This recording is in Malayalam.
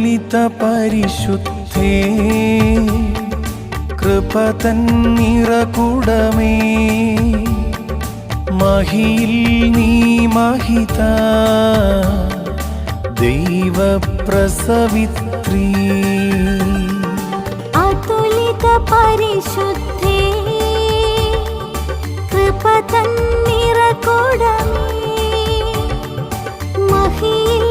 അതുലിത പരിശുദ്ധേ കൃപ തൻ നിറകുടമേ മഹിയിൽ നീ മഹിത ദൈവപ്രസവിത്രീ അതുലിത പരിശുദ്ധേ കൃപ തൻ നിറകുടമേ മഹിയിൽ